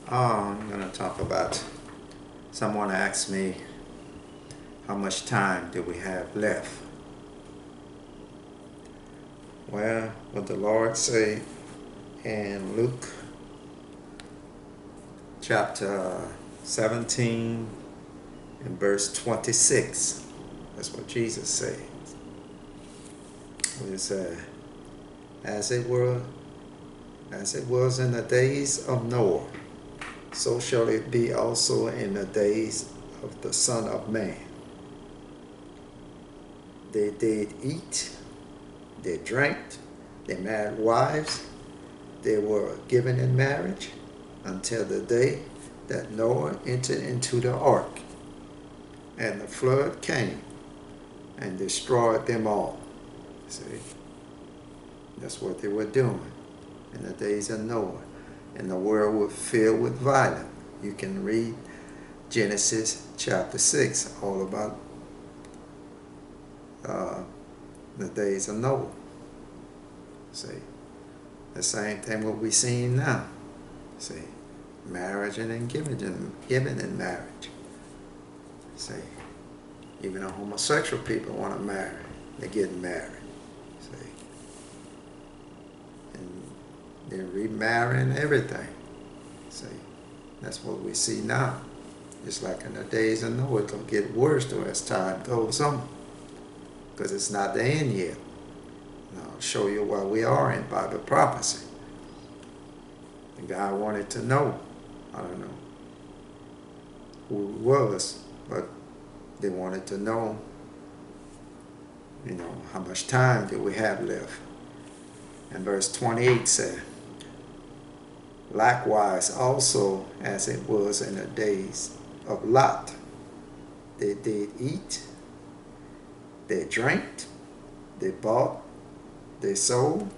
I'm going to talk about, someone asked me how much time do we have left. Well, what the Lord say in Luke chapter 17 and verse 26. That's what Jesus said. He said, as it was in the days of Noah, so shall it be also in the days of the Son of Man. They did eat, they drank, they married wives, they were given in marriage until the day that Noah entered into the ark, and the flood came and destroyed them all. See, that's what they were doing in the days of Noah. And the world was filled with violence. You can read Genesis chapter 6, all about the days of Noah. See, the same thing what we seeing now. See, marriage and then giving in marriage. See, even the homosexual people want to marry. They're getting married. See, and they're remarrying everything. See, that's what we see now. Just like in the days of Noah, it's going to get worse though as time goes on. Because it's not the end yet. And I'll show you where we are in Bible prophecy. The guy wanted to know, I don't know who it was, but they wanted to know, how much time do we have left. And verse 28 said, likewise also as it was in the days of Lot, they did eat, they drank, they bought, they sold,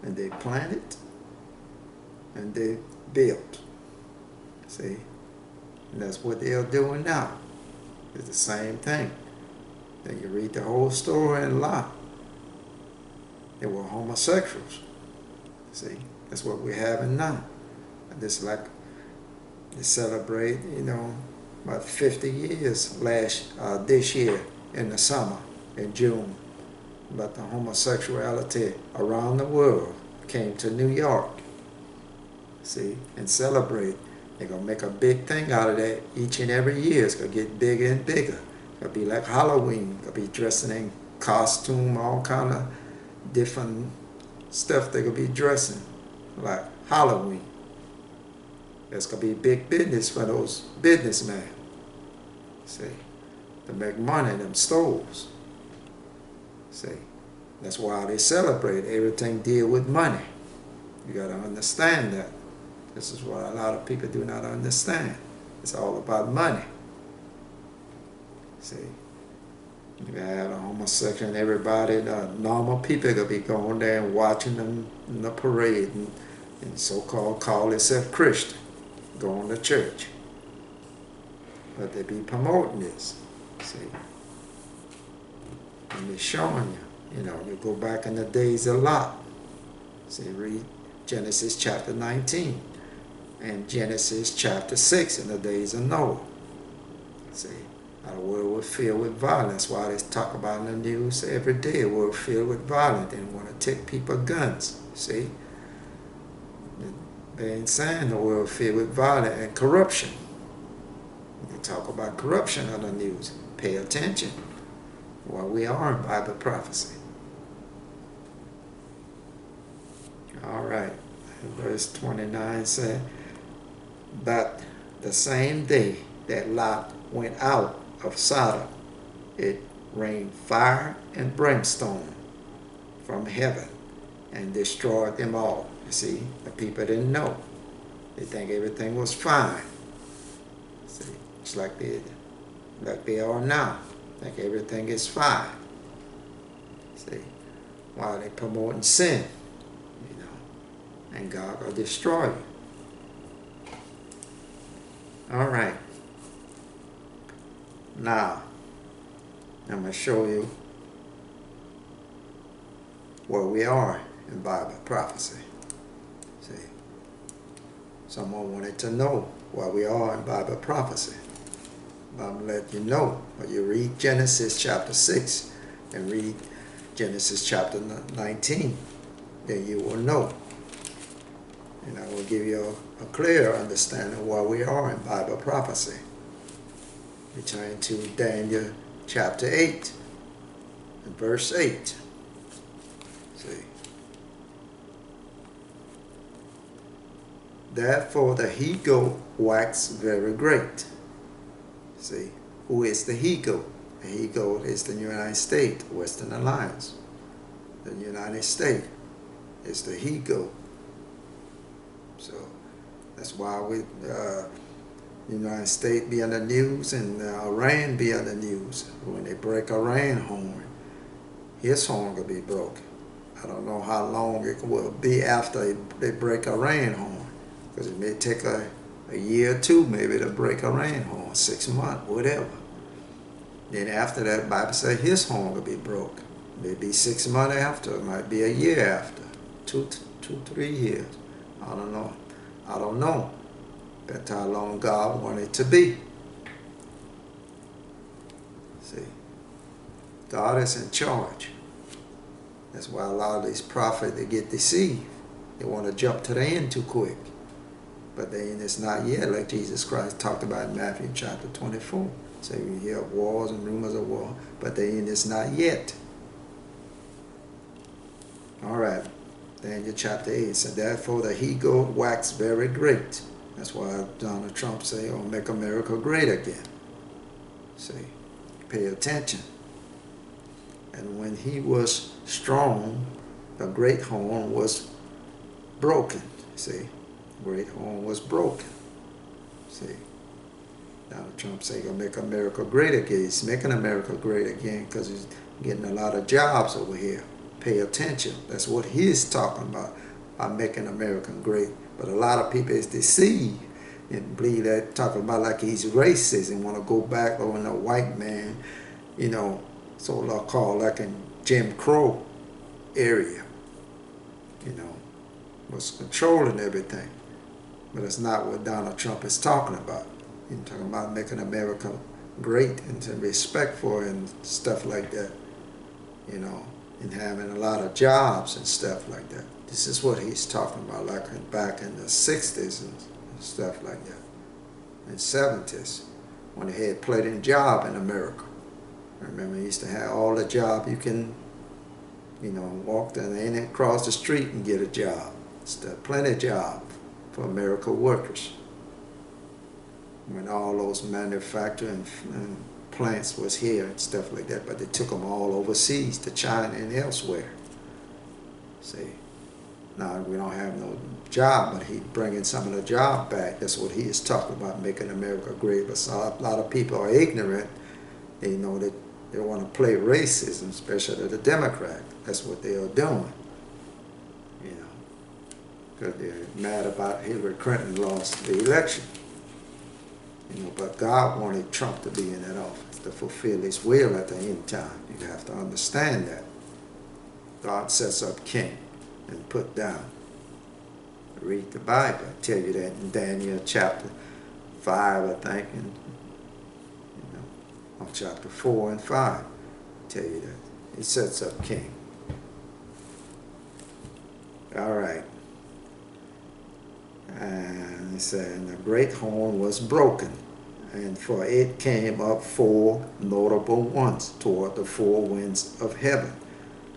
and they planted, and they built. See? And that's what they're doing now. It's the same thing. Then you read the whole story in Lot. They were homosexuals. See? That's what we're having now. And this like they celebrate, about 50 years this year in the summer, in June. But the homosexuality around the world came to New York. See, and celebrate. They're going to make a big thing out of that each and every year. It's going to get bigger and bigger. It'll be like Halloween. They'll be dressing in costume, all kind of different stuff they're going to be dressing like Halloween. It's going to be big business for those businessmen. See, to make money in them stores. See, that's why they celebrate. Everything deal with money. You got to understand that. This is what a lot of people do not understand. It's all about money. See, you have a homosexual and everybody, the normal people going to be going there and watching them in the parade and so-called call themselves Christian, going to church. But they be promoting this. See, and they're showing you, they go back in the days a lot. See, read Genesis chapter 19 and Genesis chapter 6 in the days of Noah. See, our world was filled with violence. Why they talk about in the news every day, a world filled with violence. They want to take people guns. See, they ain't saying the world filled with violence and corruption. They talk about corruption on the news. Pay attention. While we are in Bible prophecy. All right. Verse 29 said, but the same day that Lot went out of Sodom, it rained fire and brimstone from heaven and destroyed them all. You see, the people didn't know. They think everything was fine. See, it's like they are now. Think everything is fine. See, while they promoting sin, and God will destroy you. All right. Now, I'm going to show you where we are in Bible prophecy. See, Someone wanted to know where we are in Bible prophecy. I'm letting you know. Or you read Genesis chapter 6 and read Genesis chapter 19. Then you will know. And I will give you a clear understanding of where we are in Bible prophecy. Return to Daniel chapter 8 and verse 8. See. Therefore the he-goat waxed very great. See, who is the he-goat? The he-goat is the United States, Western Alliance. The United States is the he-goat. So that's why the United States be on the news and Iran be on the news. When they break Iran horn, his horn will be broken. I don't know how long it will be after they break Iran horn. Because it may take a year or two maybe to break Iran horn, 6 months, whatever. Then after that, the Bible says his horn will be broke. Maybe 6 months after, it might be a year after, 3 years. I don't know. I don't know. That's how long God wanted it to be. See, God is in charge. That's why a lot of these prophets, they get deceived. They want to jump to the end too quick. But the end is not yet, like Jesus Christ talked about in Matthew chapter 24. So you hear wars and rumors of war, but the end is not yet. All right, Daniel chapter 8 said, therefore the he-goat waxed very great. That's why Donald Trump say, oh, make America great again. See, pay attention. And when he was strong, the great horn was broken. See, great horn was broken. See, Donald Trump say he'll make America great again. He's making America great again because he's getting a lot of jobs over here. Pay attention. That's what he's talking about making America great. But a lot of people is deceived and believe that, talking about like he's racist and want to go back on the white man, you know, so-called like in Jim Crow area, you know, was controlling everything. But it's not what Donald Trump is talking about. He's talking about making America great and respectful and stuff like that, you know, and having a lot of jobs and stuff like that. This is what he's talking about, like back in the 60s and stuff like that, and 70s, when they had plenty of job in America. I remember he used to have all the job you can, you know, walk down and across the street and get a job. Still plenty of job for American workers. When all those manufacturing and plants was here and stuff like that, but they took them all overseas to China and elsewhere. See, now we don't have no job, but he's bringing some of the job back. That's what he is talking about, making America great. But a lot of people are ignorant. They know that they want to play racism, especially the Democrat. That's what they are doing, you know, because they're mad about Hillary Clinton lost the election. You know, but God wanted Trump to be in that office to fulfill his will at the end time. You have to understand that. God sets up king and put down. Read the Bible. I tell you that in Daniel chapter 5, I think, and you know, on chapter 4 and 5. I tell you that. He sets up king. All right. And he said, and the great horn was broken, and for it came up 4 notable ones toward the 4 winds of heaven.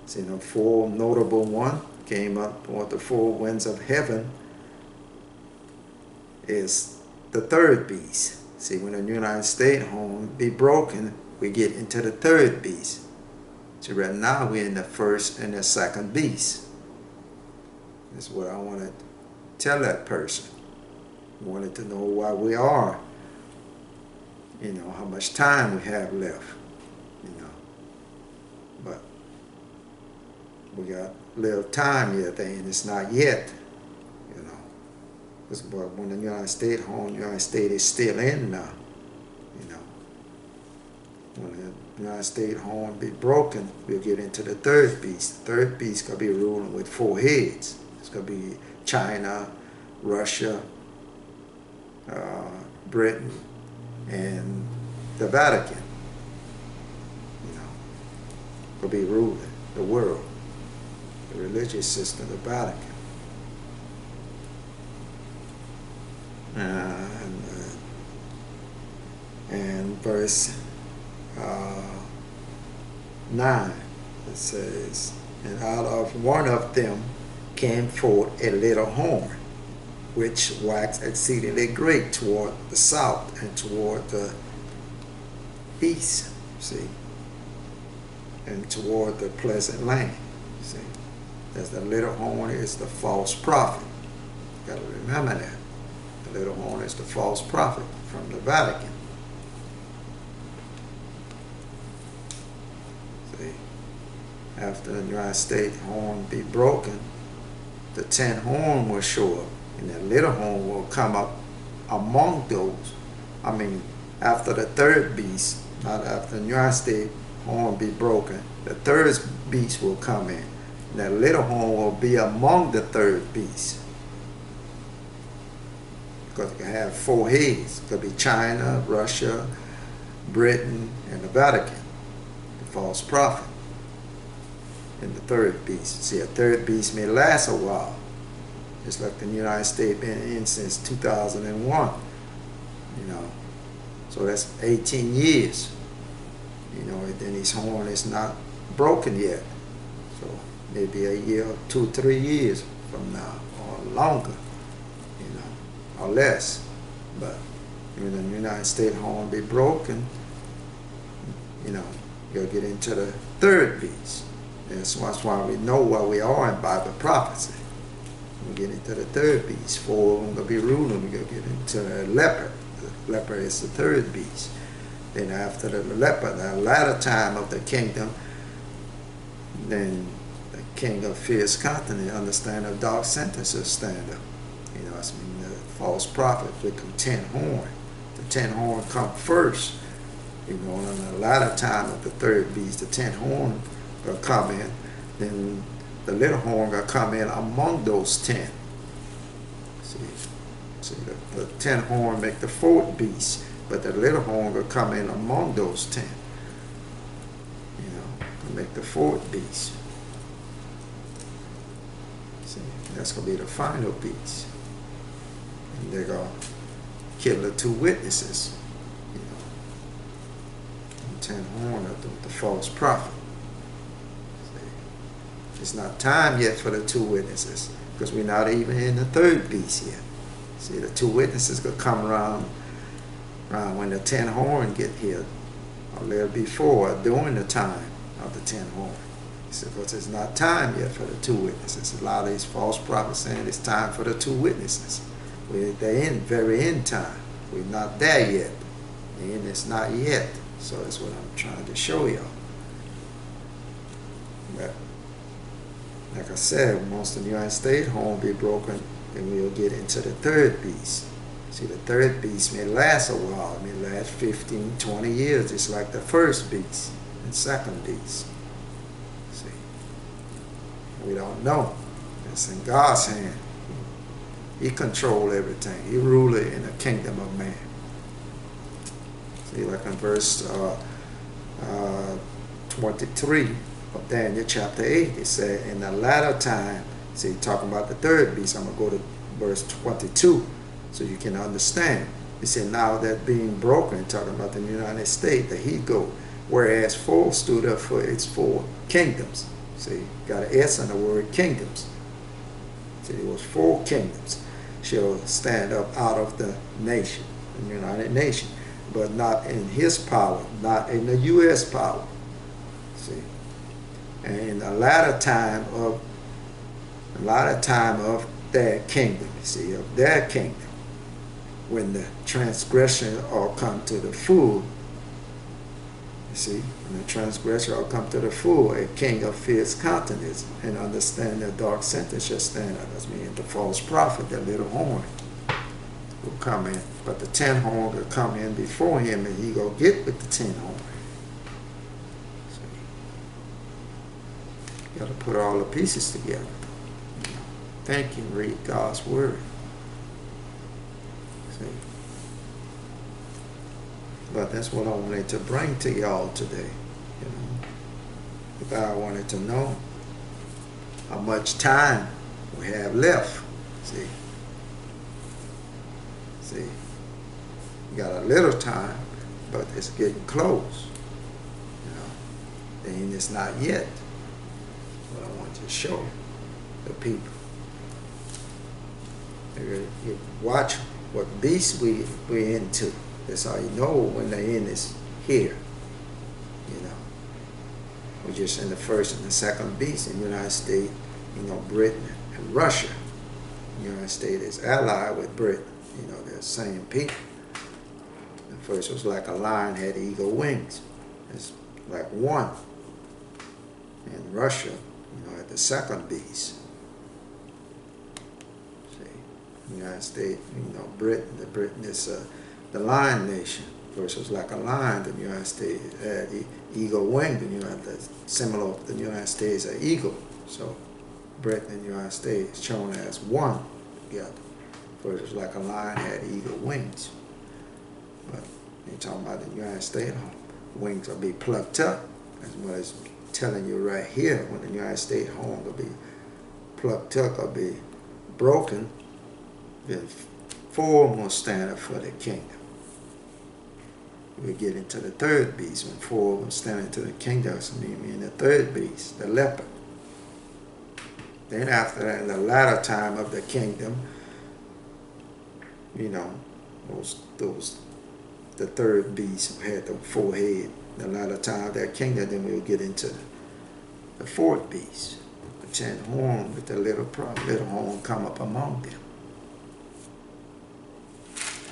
See, the 4 notable one came up toward the 4 winds of heaven is the third beast. See, when the United States horn be broken, we get into the third beast. So right now we're in the first and the second beast. That's what I want to tell that person. I wanted to know why we are, you know, how much time we have left, you know. But we got little time yet, and it's not yet, you know. But when the United States horn, United States is still in now, you know. When the United States horn be broken, we'll get into the third beast. The third beast gonna be ruling with 4 heads. It's gonna be China, Russia, Britain and the Vatican, you know, will be ruling the world, the religious system of the Vatican. And verse 9, it says, and out of one of them came forth a little horn, which waxed exceedingly great toward the south and toward the east, see, and toward the pleasant land, see. As the little horn is the false prophet. Got to remember that. The little horn is the false prophet from the Vatican. See, after the United States horn be broken, the 10th horn will show up, and the little horn will come up among those. I mean, after the third beast, not after the United States horn be broken, the third beast will come in. And that little horn will be among the third beast. Because it can have 4 heads. It could be China, Russia, Britain, and the Vatican, the false prophet. And the third beast. See, a third beast may last a while. Just like the United States been in since 2001. You know. So that's 18 years. You know, and then his horn is not broken yet. So maybe a year, 2 or 3 years from now, or longer, you know, or less. But when the United States horn be broken, you know, you'll get into the third beast. That's why we know where we are in Bible prophecy. We get into the third beast. 4 of them will be ruling. We're going to get into the leopard. The leopard is the third beast. Then after the leopard, the latter time of the kingdom, then the king of fierce continent, understand the dark sentence will stand up. You know, I mean the false prophet with the 10th horn. The 10th horn come first. You know, in the latter time of the third beast, the 10th horn will come in. Then the little horn will come in among those 10. See the 10th horn make the 4th beast. But the little horn will come in among those 10. You know, to make the 4th beast. See, that's going to be the final beast. And they're going to kill the 2 witnesses. You know, the 10th horn of the false prophet. See, it's not time yet for the 2 witnesses, because we're not even in the 3rd beast yet. See, the 2 witnesses going to come around when the 10th horn get hit, or a little before, or during the time of the 10th horn. He said, because it's not time yet for the 2 witnesses. A lot of these false prophets saying it's time for the 2 witnesses. They're in very end time. We're not there yet. The end is not yet. So that's what I'm trying to show y'all. But like I said, once the United States horn be broken, then we'll get into the 3rd beast. See, the 3rd beast may last a while. It may last 15, 20 years, just like the 1st beast and 2nd beast. See, we don't know. It's in God's hand. He controls everything. He rules in the kingdom of man. See, like in verse 23 of Daniel chapter 8, it said, in the latter time, see, talking about the 3rd beast, I'm going to go to verse 22. So you can understand. He said, now that being broken, talking about the United States, the he goat, whereas 4 stood up for its 4 kingdoms. See, got an S on the word kingdoms. See, it was 4 kingdoms shall stand up out of the nation, the United Nation, but not in his power, not in the U.S. power. See, and in the latter time of their kingdom, see, of their kingdom, when the transgression all come to the full, you see, when the transgression all come to the full, a king of fierce countenance and understand the dark sentence shall stand up. That's meaning the false prophet, the little horn, will come in. But the 10th horn will come in before him, and he go get with the 10th horn. See, you got to put all the pieces together. Think and read God's word. See, But that's what I wanted to bring to y'all today. You know, because I wanted to know how much time we have left. See, we got a little time, but it's getting close. You know, the end is not yet. But I want to show the people. You watch what beast we're into. That's how you know when the end is here. You know, we're just in the first and the second beast in the United States. You know, Britain and Russia. The United States is allied with Britain. You know, they're the same people. The first was like a lion had eagle wings. It's like one. And Russia, you know, had the second beast. See, the United States, you know, Britain is the lion nation. First was like a lion. The United States had the eagle wing. The similar to the United States, an eagle. So Britain and the United States shown as one together. First was like a lion had eagle wings. But you're talking about the United States, wings will be plucked up. That's what it's telling you right here. When the United States home will be plucked up or be broken, then four will stand up for the kingdom. We get into the third beast when four will stand into the kingdom. So mean the third beast, the leopard. Then after that, in the latter time of the kingdom, you know, the third beast had the four head. The latter time of that kingdom, then we'll get into the fourth beast, the 10 horn with the little horn come up among them.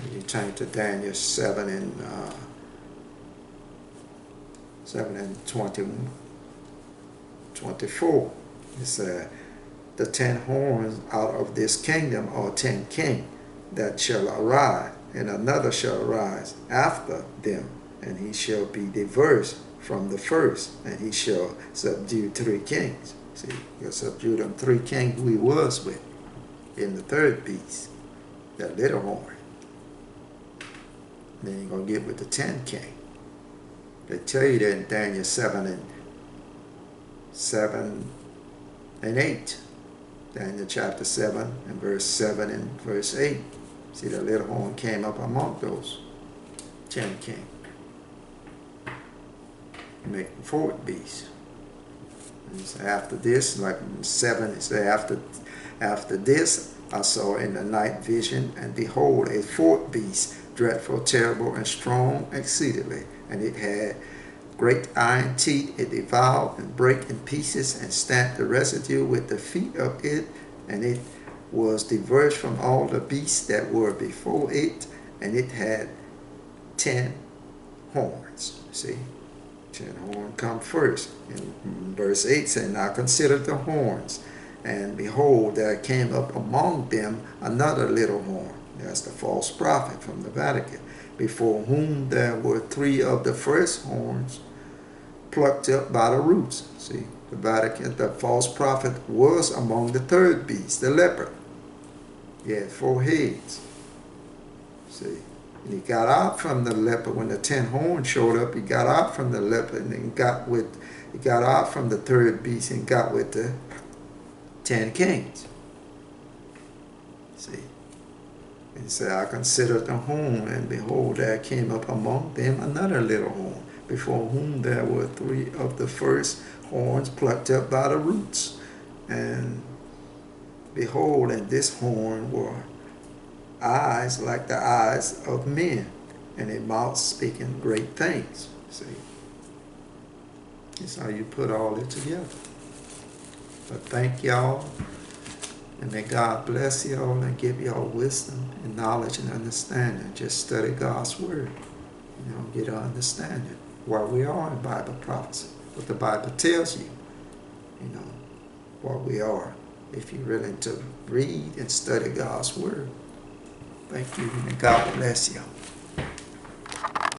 And you turn to Daniel 7 and 24. It said, the 10 horns out of this kingdom are 10 kings that shall arise, and another shall arise after them, and he shall be diverse from the first, and he shall subdue 3 kings. See, he'll subdue them 3 kings we was with in the third beast, that little horn. Then you're going to get with the 10 king. They tell you that in Daniel 7 and 8. Daniel chapter 7 and verse 7 and verse 8. See, the little horn came up among those 10 kings. Make the fourth beast. And so after this, like 7, it says, after this I saw in the night vision, and behold, a fourth beast, dreadful, terrible, and strong exceedingly. And it had great iron teeth. It devoured and brake in pieces, and stamped the residue with the feet of it. And it was diverse from all the beasts that were before it. And it had 10 horns. See? 10 horns come first. In verse 8 says, now consider the horns. And behold, there came up among them another little horn. That's the false prophet from the Vatican, before whom there were 3 of the first horns plucked up by the roots. See, the Vatican, the false prophet was among the third beast, the leopard. He had 4 heads. See, and he got out from the leopard when the 10 horns showed up. He got out from the leopard and then he got out from the third beast and got with the 10 kings. See. He said, I considered the horn, and behold, there came up among them another little horn, before whom there were 3 of the first horns plucked up by the roots. And behold, in this horn were eyes like the eyes of men, and a mouth speaking great things. See, that's how you put all it together. But thank y'all. And may God bless y'all and give y'all wisdom and knowledge and understanding. Just study God's word. You know, get an understanding where we are in Bible prophecy. What the Bible tells you, you know, where we are. If you're willing to read and study God's word. Thank you, and God bless y'all.